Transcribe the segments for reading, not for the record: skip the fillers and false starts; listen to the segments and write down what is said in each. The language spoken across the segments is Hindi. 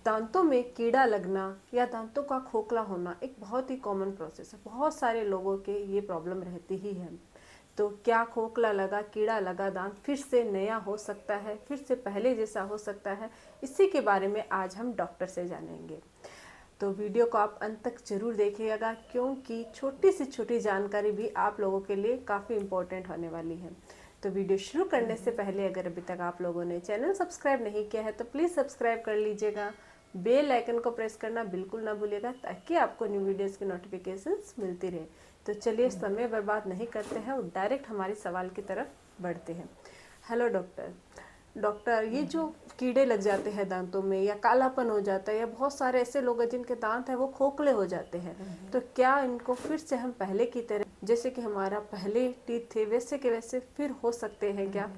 दांतों में कीड़ा लगना या दांतों का खोखला होना एक बहुत ही कॉमन प्रोसेस है। बहुत सारे लोगों के ये प्रॉब्लम रहती ही है। तो क्या खोखला लगा, कीड़ा लगा दांत फिर से नया हो सकता है, फिर से पहले जैसा हो सकता है? इसी के बारे में आज हम डॉक्टर से जानेंगे। तो वीडियो को आप अंत तक जरूर देखिएगा, क्योंकि छोटी से छोटी जानकारी भी आप लोगों के लिए काफ़ी इम्पोर्टेंट होने वाली है। तो वीडियो शुरू करने से पहले अगर अभी तक आप लोगों ने चैनल सब्सक्राइब नहीं किया है तो प्लीज़ सब्सक्राइब कर लीजिएगा। बेल आइकन को प्रेस करना बिल्कुल ना भूलिएगा, ताकि आपको न्यू वीडियोस की नोटिफिकेशंस मिलती रहे। तो चलिए समय बर्बाद नहीं करते हैं और डायरेक्ट हमारे सवाल की तरफ बढ़ते हैं। हेलो डॉक्टर, ये जो कीड़े लग जाते हैं दांतों में या कालापन हो जाता है, या बहुत सारे ऐसे लोग हैं जिनके दांत हैं वो खोखले हो जाते हैं, तो क्या इनको फिर से हम पहले की तरह, जैसे कि हमारा पहले टीथ थे वैसे के वैसे फिर हो सकते हैं क्या?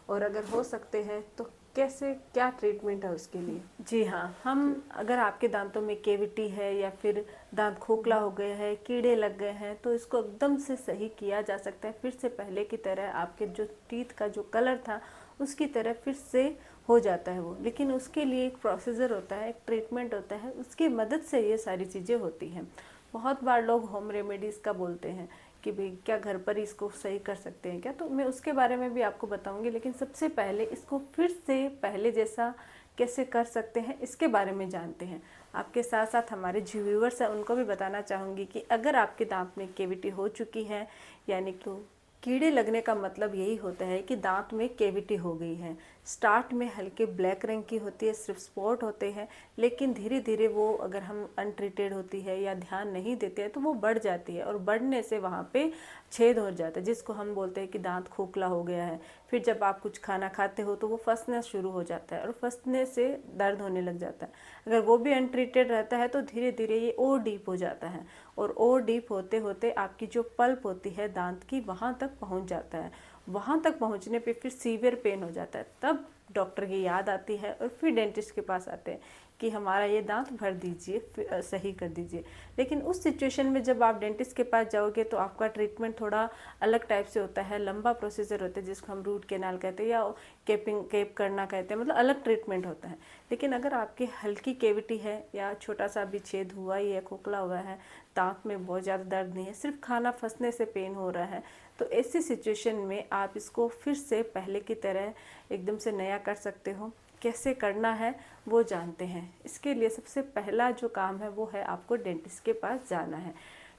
और अगर हो सकते हैं तो कैसे, क्या ट्रीटमेंट है उसके लिए? जी हाँ, हम अगर आपके दांतों में केविटी है या फिर दांत खोखला हो गए हैं, कीड़े लग गए हैं, तो इसको एकदम से सही किया जा सकता है। फिर से पहले की तरह आपके जो टीथ का जो कलर था उसकी तरह फिर से हो जाता है वो। लेकिन उसके लिए एक प्रोसीजर होता है, एक ट्रीटमेंट होता है, उसकी मदद से ये सारी चीज़ें होती हैं। बहुत बार लोग होम रेमेडीज़ का बोलते हैं कि भाई क्या घर पर इसको सही कर सकते हैं क्या, तो मैं उसके बारे में भी आपको बताऊंगी। लेकिन सबसे पहले इसको फिर से पहले जैसा कैसे कर सकते हैं इसके बारे में जानते हैं। आपके साथ साथ हमारे जो व्यूअर्स हैं उनको भी बताना चाहूँगी कि अगर आपके दांत में केविटी हो चुकी है, यानी कि कीड़े लगने का मतलब यही होता है कि दांत में केविटी हो गई है। स्टार्ट में हल्के ब्लैक रंग की होती है, सिर्फ स्पॉट होते हैं, लेकिन धीरे धीरे वो अगर हम अनट्रीटेड होती है या ध्यान नहीं देते हैं तो वो बढ़ जाती है, और बढ़ने से वहाँ पे छेद हो जाता है, जिसको हम बोलते हैं कि दांत खोखला हो गया है। फिर जब आप कुछ खाना खाते हो तो वो फंसना शुरू हो जाता है, और फंसने से दर्द होने लग जाता है। अगर वो भी अनट्रीटेड रहता है तो धीरे धीरे ये और डीप हो जाता है, और और डीप होते होते आपकी जो पल्प होती है दांत की वहाँ तक पहुँच जाता है। वहाँ तक पहुँचने पे फिर सीवियर पेन हो जाता है। तब डॉक्टर की याद आती है और फिर डेंटिस्ट के पास आते हैं कि हमारा ये दांत भर दीजिए, सही कर दीजिए। लेकिन उस सिचुएशन में जब आप डेंटिस्ट के पास जाओगे तो आपका ट्रीटमेंट थोड़ा अलग टाइप से होता है, लंबा प्रोसीजर होता है, जिसको हम रूट कैनाल कहते हैं या केप करना कहते हैं, मतलब अलग ट्रीटमेंट होता है। लेकिन अगर आपकी हल्की केविटी है या छोटा सा भी छेद हुआ ही है, खोखला हुआ है, दांत में बहुत ज़्यादा दर्द नहीं है, सिर्फ खाना फंसने से पेन हो रहा है, तो ऐसी सिचुएशन में आप इसको फिर से पहले की तरह एकदम से नया कर सकते हो। कैसे करना है वो जानते हैं। इसके लिए सबसे पहला जो काम है वो है आपको डेंटिस्ट के पास जाना है।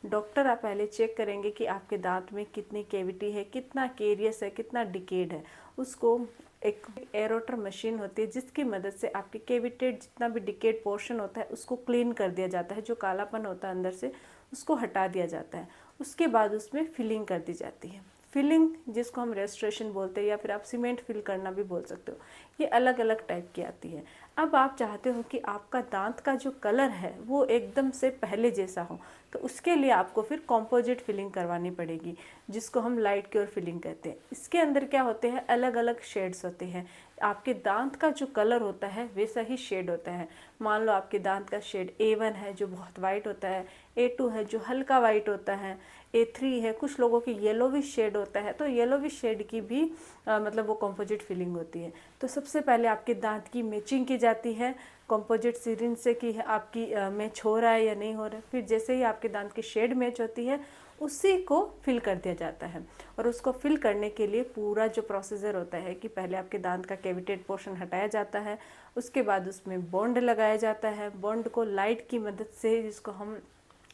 डॉक्टर आप पहले चेक करेंगे कि आपके दांत में कितनी केविटी है, कितना केरियस है, कितना डिकेड है। उसको एक एरोटर मशीन होती है जिसकी मदद से आपके केविटेड जितना भी डिकेड पोर्शन होता है उसको क्लीन कर दिया जाता है, जो कालापन होता है अंदर से उसको हटा दिया जाता है। उसके बाद उसमें फिलिंग कर दी जाती है। फिलिंग जिसको हम रेस्टोरेशन बोलते हैं या फिर आप सीमेंट फिल करना भी बोल सकते हो, ये अलग अलग टाइप की आती है। अब आप चाहते हो कि आपका दांत का जो कलर है वो एकदम से पहले जैसा हो, तो उसके लिए आपको फिर कॉम्पोजिट फिलिंग करवानी पड़ेगी, जिसको हम लाइट क्योर फिलिंग कहते हैं। इसके अंदर क्या होते हैं, अलग अलग शेड्स होते हैं। आपके दांत का जो कलर होता है वैसा ही शेड होता है। मान लो आपके दांत का शेड A1 है जो बहुत वाइट होता है, A2 है जो हल्का वाइट होता है, A3 है, कुछ लोगों की येलोविश शेड होता है, तो येलोविश शेड की भी मतलब वो कॉम्पोजिट फिलिंग होती है। तो सबसे पहले आपके दांत की मैचिंग की जाती है कॉम्पोजिट सिरिंज से कि आपकी मैच हो रहा है या नहीं हो रहा है। फिर जैसे ही आपके दांत की शेड मैच होती है उसी को फिल कर दिया जाता है। और उसको फिल करने के लिए पूरा जो प्रोसीजर होता है कि पहले आपके दांत का कैविटेड पोर्शन हटाया जाता है, उसके बाद उसमें बॉन्ड लगाया जाता है। बॉन्ड को लाइट की मदद से, जिसको हम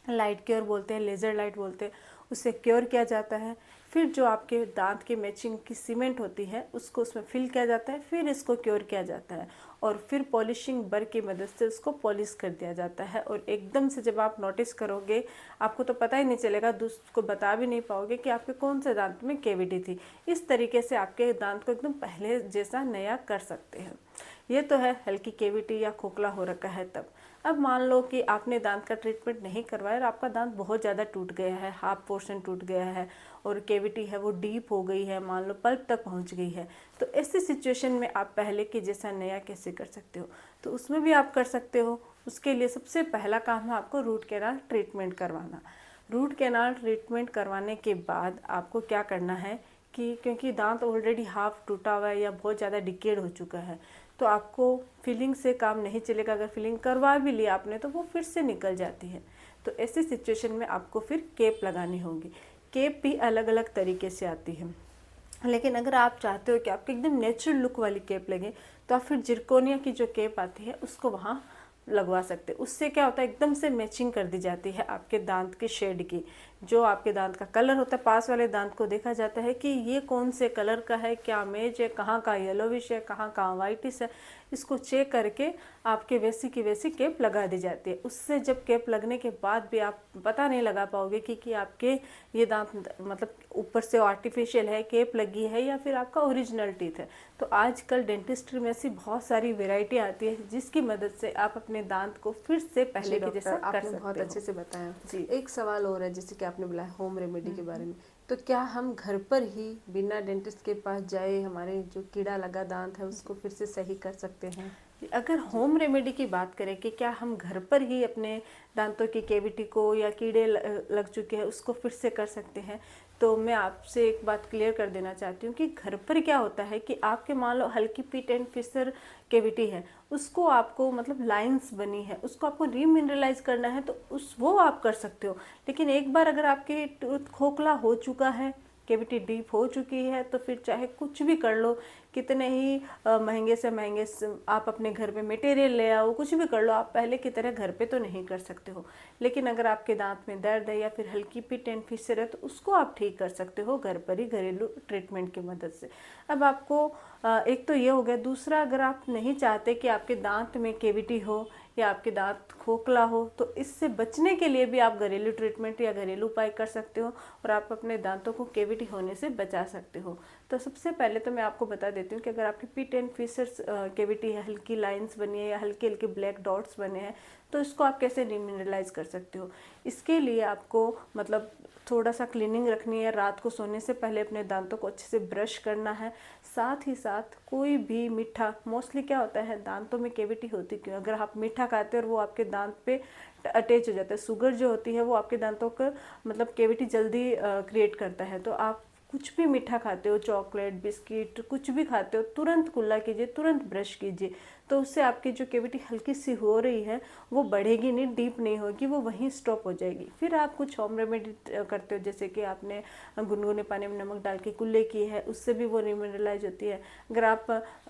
लाइट क्योर बोलते हैं, लेज़र लाइट बोलते हैं, उससे क्योर किया जाता है। फिर जो आपके दांत के मैचिंग की सीमेंट होती है उसको उसमें फिल किया जाता है, फिर इसको क्योर किया जाता है, और फिर पॉलिशिंग बर की मदद से उसको पॉलिश कर दिया जाता है। और एकदम से जब आप नोटिस करोगे आपको तो पता ही नहीं चलेगा, दूसरे को बता भी नहीं पाओगे कि आपके कौन से दांत में केविटी थी। इस तरीके से आपके दांत को एकदम पहले जैसा नया कर सकते हैं। ये तो है हल्की केविटी या खोखला हो रखा है तब। अब मान लो कि आपने दांत का ट्रीटमेंट नहीं करवाया और आपका दांत बहुत ज़्यादा टूट गया है, हाफ पोर्शन टूट गया है और केविटी है वो डीप हो गई है, मान लो पल्प तक पहुंच गई है, तो ऐसी सिचुएशन में आप पहले के जैसा नया कैसे कर सकते हो? तो उसमें भी आप कर सकते हो। उसके लिए सबसे पहला काम है आपको रूट कैनाल ट्रीटमेंट करवाना। रूट कैनाल ट्रीटमेंट करवाने के बाद आपको क्या करना है कि क्योंकि दांत ऑलरेडी हाफ टूटा हुआ है या बहुत ज़्यादा डिकेड हो चुका है, तो आपको फिलिंग से काम नहीं चलेगा। अगर फिलिंग करवा भी लिया आपने तो वो फिर से निकल जाती है। तो ऐसी सिचुएशन में आपको फिर केप लगानी होगी। केप भी अलग अलग तरीके से आती है, लेकिन अगर आप चाहते हो कि आपको एकदम नेचुरल लुक वाली केप लगे तो आप फिर जिरकोनिया की जो केप आती है उसको वहाँ लगवा सकते हैं। उससे क्या होता है, एकदम से मैचिंग कर दी जाती है आपके दांत के शेड की। जो आपके दांत का कलर होता है, पास वाले दांत को देखा जाता है कि ये कौन से कलर का है, क्या मेज है, कहाँ का येलोविश है, कहाँ का वाइटिश है, इसको चेक करके आपके वैसी की वैसी केप लगा दी जाती है। उससे जब केप लगने के बाद भी आप पता नहीं लगा पाओगे कि आपके ये दांत मतलब ऊपर से आर्टिफिशियल है, केप लगी है, या फिर आपका ओरिजिनल टीथ है। तो आजकल डेंटिस्ट्री में ऐसी बहुत सारी वैरायटी आती है जिसकी मदद से आप अपने दांत को फिर से पहले के जैसा कर सकते हो। बहुत अच्छे से बताया जी। एक सवाल और है, जैसे कि आपने बोला होम रेमेडी के बारे में, तो क्या हम घर पर ही बिना डेंटिस्ट के पास जाए हमारे जो कीड़ा लगा दांत है उसको फिर से सही कर सकते हैं? अगर होम रेमेडी की बात करें कि क्या हम घर पर ही अपने दांतों की कैविटी को या कीड़े लग चुके हैं उसको फिर से कर सकते हैं, तो मैं आपसे एक बात क्लियर कर देना चाहती हूँ कि घर पर क्या होता है कि आपके मान लो हल्की पिट एंड फिशर कैविटी है, उसको आपको मतलब लाइंस बनी है, उसको आपको रीमिनरलाइज करना है तो वो आप कर सकते हो। लेकिन एक बार अगर आपके टूथ खोखला हो चुका है, कैविटी डीप हो चुकी है, तो फिर चाहे कुछ भी कर लो, कितने ही महंगे से महंगे आप अपने घर पे मटेरियल ले आओ, कुछ भी कर लो, आप पहले की तरह घर पे तो नहीं कर सकते हो। लेकिन अगर आपके दांत में दर्द है या फिर हल्की पिट एंड फिशर है तो उसको आप ठीक कर सकते हो घर पर ही, घरेलू ट्रीटमेंट की मदद से। अब आपको एक तो ये हो गया। दूसरा, अगर आप नहीं चाहते कि आपके दांत में कैविटी हो या आपके दांत खोखला हो, तो इससे बचने के लिए भी आप घरेलू ट्रीटमेंट या घरेलू उपाय कर सकते हो और आप अपने दांतों को कैविटी होने से बचा सकते हो। तो सबसे पहले तो मैं आपको बता देती हूँ कि अगर आपकी पिट एंड फिशर्स कैविटी है, हल्की लाइंस बनी है या हल्के हल्के ब्लैक डॉट्स बने हैं, तो इसको आप कैसे रिमिनरलाइज कर सकते हो। इसके लिए आपको मतलब थोड़ा सा क्लीनिंग रखनी है। रात को सोने से पहले अपने दांतों को अच्छे से ब्रश करना है। साथ ही साथ कोई भी मीठा, मोस्टली क्या होता है दांतों में कैविटी होती क्यों, अगर आप मीठा खाते हो और वो आपके दांत पे अटैच हो जाता है, शुगर जो होती है वो आपके दांतों का मतलब कैविटी जल्दी क्रिएट करता है। तो आप कुछ भी मीठा खाते हो, चॉकलेट, बिस्किट, कुछ भी खाते हो, तुरंत कुल्ला कीजिए, तुरंत ब्रश कीजिए। तो उससे आपकी जो कैविटी हल्की सी हो रही है वो बढ़ेगी नहीं, डीप नहीं होगी, वो वहीं स्टॉप हो जाएगी। फिर आप कुछ होम रेमेडी करते हो, जैसे कि आपने गुनगुने पानी में नमक डाल के कुल्ले की है, उससे भी वो रिमिनरलाइज होती है। अगर आप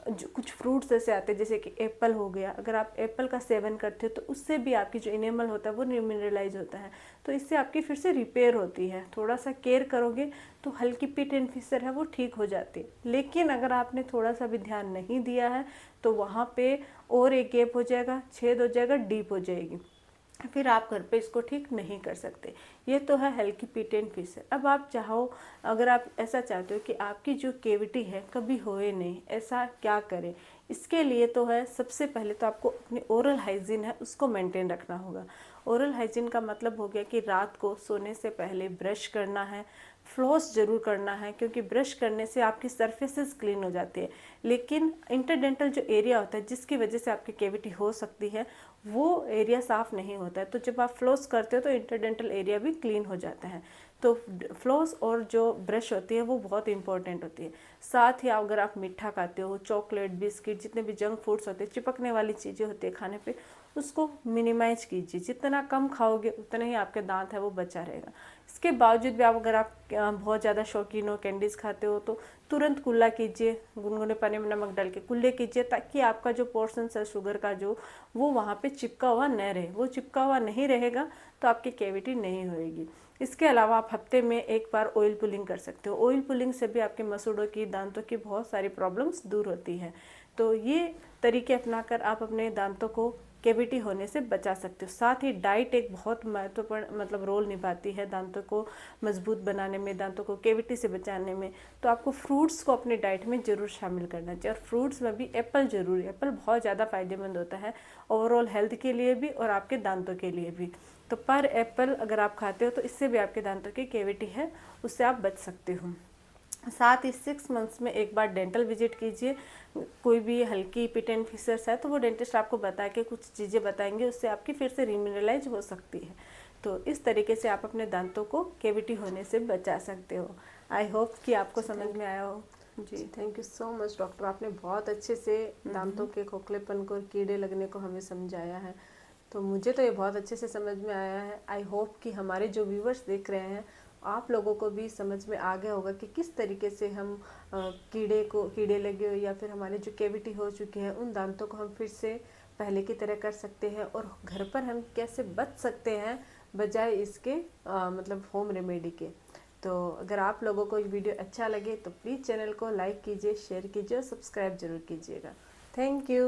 कुछ फ्रूट्स ऐसे आते हैं जैसे कि एप्पल हो गया, अगर आप एप्पल का सेवन करते हो तो उससे भी आपकी जो इनेमल होता है वो रिमिनरलाइज होता है। तो इससे आपकी फिर से रिपेयर होती है। थोड़ा सा केयर करोगे तो हल्की पिट एंड फिशर है वो ठीक हो जाती है। लेकिन अगर आपने थोड़ा सा भी ध्यान नहीं दिया है तो वहाँ पे और एक गैप हो जाएगा, छेद हो जाएगा, डीप हो जाएगी, फिर आप घर पे इसको ठीक नहीं कर सकते। ये तो है हल्की पिट एंड फिशर। अब आप चाहो, अगर आप ऐसा चाहते हो कि आपकी जो कैविटी है कभी होए नहीं, ऐसा क्या करें। इसके लिए तो है, सबसे पहले तो आपको अपनी ओरल हाइजीन है उसको मेंटेन रखना होगा। ओरल हाइजीन का मतलब हो गया कि रात को सोने से पहले ब्रश करना है, फ्लॉस जरूर करना है, क्योंकि ब्रश करने से आपकी सरफेसेस क्लीन हो जाती है। लेकिन इंटरडेंटल जो एरिया होता है जिसकी वजह से आपकी कैविटी हो सकती है वो एरिया साफ नहीं होता है। तो जब आप फ्लॉस करते हो तो इंटरडेंटल एरिया भी क्लीन हो जाता है। तो फ्लॉस और जो ब्रश होती है वो बहुत इंपॉर्टेंट होती है। साथ ही अगर आप मीठा खाते हो, चॉकलेट, बिस्किट, जितने भी जंक फूड्स होते हैं, चिपकने वाली चीज़ें होती है खाने पे, उसको मिनिमाइज कीजिए। जितना कम खाओगे उतना ही आपके दांत है वो बचा रहेगा। इसके बावजूद भी अगर आप बहुत ज़्यादा शौकीन हो, कैंडीज़ खाते हो, तो तुरंत कुल्ला कीजिए, गुनगुने पानी में नमक डाल के कुल्ले कीजिए, ताकि आपका जो पोर्शन है शुगर का जो वो वहाँ पे चिपका हुआ न रहे। वो चिपका हुआ नहीं रहेगा तो आपकी कैविटी नहीं होएगी। इसके अलावा आप हफ्ते में एक बार ऑयल पुलिंग कर सकते हो। ऑयल पुलिंग से भी आपके मसूड़ों की, दांतों की बहुत सारी प्रॉब्लम्स दूर होती हैं। तो ये तरीके अपनाकर आप अपने दांतों को कैविटी होने से बचा सकते हो। साथ ही डाइट एक बहुत महत्वपूर्ण मतलब रोल निभाती है दांतों को मजबूत बनाने में, दांतों को कैविटी से बचाने में। तो आपको फ्रूट्स को अपने डाइट में ज़रूर शामिल करना चाहिए, और फ्रूट्स में भी एप्पल जरूरी। एप्पल बहुत ज़्यादा फायदेमंद होता है ओवरऑल हेल्थ के लिए भी और आपके दांतों के लिए भी। तो पर एप्पल अगर आप खाते हो तो इससे भी आपके दांतों की कैविटी है उससे आप बच सकते हो। साथ ही 6 मंथ्स में एक बार डेंटल विजिट कीजिए। कोई भी हल्की पिट एंड फिशर्स है तो वो डेंटिस्ट आपको बता के कुछ चीज़ें बताएंगे, उससे आपकी फिर से रिमिनरलाइज हो सकती है। तो इस तरीके से आप अपने दांतों को कैविटी होने से बचा सकते हो। आई होप कि आपको समझ में आया हो। जी, thank you so much doctor, आपने बहुत अच्छे से दांतों के खोखलेपन को और कीड़े लगने को हमें समझाया है। तो मुझे तो ये बहुत अच्छे से समझ में आया है। आई होप कि हमारे जो व्यूवर्स देख रहे हैं, आप लोगों को भी समझ में आ गया होगा कि किस तरीके से हम कीड़े लगे हो या फिर हमारे जो कैविटी हो चुकी है उन दांतों को हम फिर से पहले की तरह कर सकते हैं, और घर पर हम कैसे बच सकते हैं बजाय इसके मतलब होम रेमेडी के। तो अगर आप लोगों को ये वीडियो अच्छा लगे तो प्लीज़ चैनल को लाइक कीजिए, शेयर कीजिए और सब्सक्राइब जरूर कीजिएगा। Thank you.